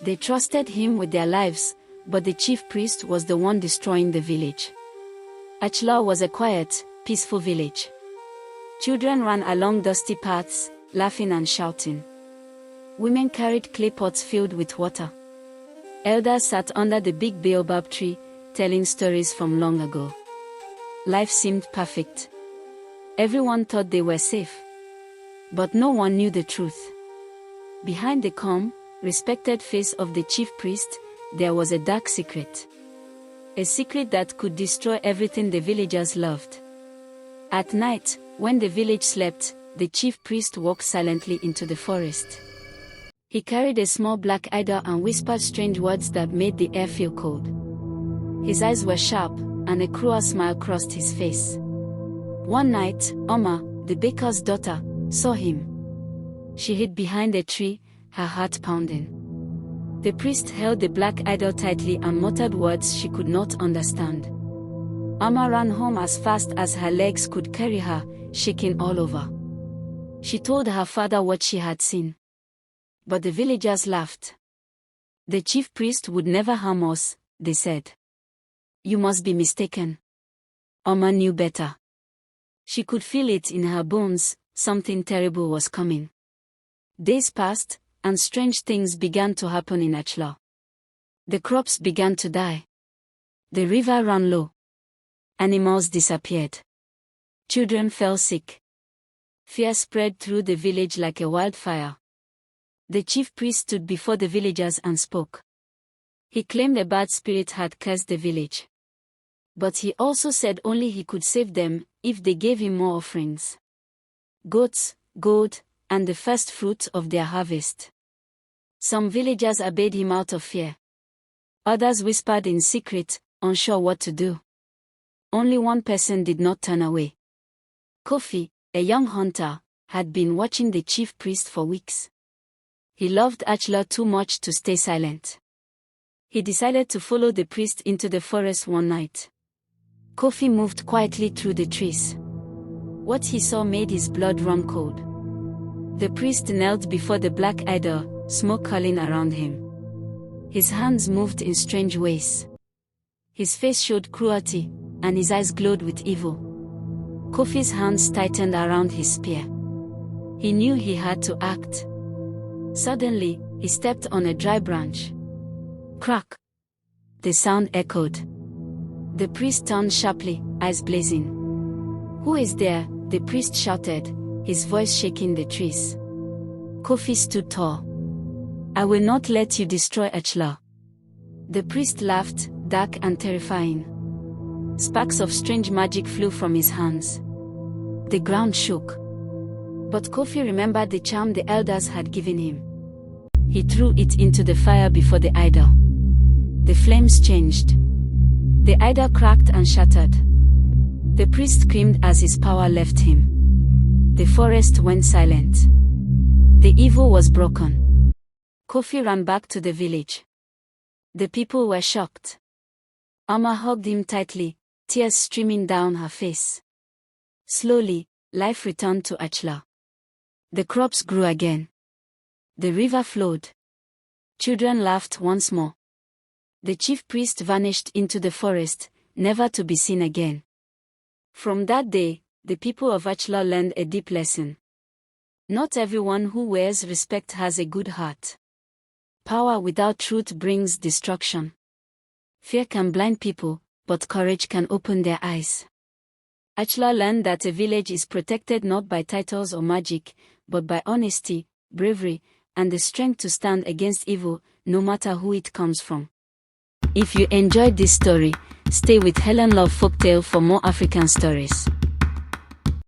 They trusted him with their lives, but the chief priest was the one destroying the village. Achla was a quiet, peaceful village. Children ran along dusty paths, laughing and shouting. Women carried clay pots filled with water. Elders sat under the big baobab tree, telling stories from long ago. Life seemed perfect. Everyone thought they were safe. But no one knew the truth. Behind the calm, respected face of the chief priest, there was a dark secret. A secret that could destroy everything the villagers loved. At night, when the village slept, the chief priest walked silently into the forest. He carried a small black idol and whispered strange words that made the air feel cold. His eyes were sharp, and a cruel smile crossed his face. One night, Oma, the baker's daughter, saw him. She hid behind a tree, her heart pounding. The priest held the black idol tightly and muttered words she could not understand. Amma ran home as fast as her legs could carry her, shaking all over. She told her father what she had seen. But the villagers laughed. The chief priest would never harm us, they said. You must be mistaken. Amma knew better. She could feel it in her bones, something terrible was coming. Days passed, and strange things began to happen in Achla. The crops began to die. The river ran low. Animals disappeared. Children fell sick. Fear spread through the village like a wildfire. The chief priest stood before the villagers and spoke. He claimed a bad spirit had cursed the village. But he also said only he could save them if they gave him more offerings. Goats, gold, and the first fruits of their harvest. Some villagers obeyed him out of fear. Others whispered in secret, unsure what to do. Only one person did not turn away. Kofi, a young hunter, had been watching the chief priest for weeks. He loved Achla too much to stay silent. He decided to follow the priest into the forest one night. Kofi moved quietly through the trees. What he saw made his blood run cold. The priest knelt before the black idol, smoke curling around him. His hands moved in strange ways. His face showed cruelty, and his eyes glowed with evil. Kofi's hands tightened around his spear. He knew he had to act. Suddenly, he stepped on a dry branch. Crack! The sound echoed. The priest turned sharply, eyes blazing. Who is there? The priest shouted, his voice shaking the trees. Kofi stood tall. I will not let you destroy Achla. The priest laughed, dark and terrifying. Sparks of strange magic flew from his hands. The ground shook. But Kofi remembered the charm the elders had given him. He threw it into the fire before the idol. The flames changed. The idol cracked and shattered. The priest screamed as his power left him. The forest went silent. The evil was broken. Kofi ran back to the village. The people were shocked. Amma hugged him tightly, tears streaming down her face. Slowly, life returned to Achla. The crops grew again. The river flowed. Children laughed once more. The chief priest vanished into the forest, never to be seen again. From that day, the people of Achla learned a deep lesson. Not everyone who wears respect has a good heart. Power without truth brings destruction. Fear can blind people, but courage can open their eyes. Achla learned that a village is protected not by titles or magic, but by honesty, bravery, and the strength to stand against evil, no matter who it comes from. If you enjoyed this story, stay with Helen Love Folktale for more African stories.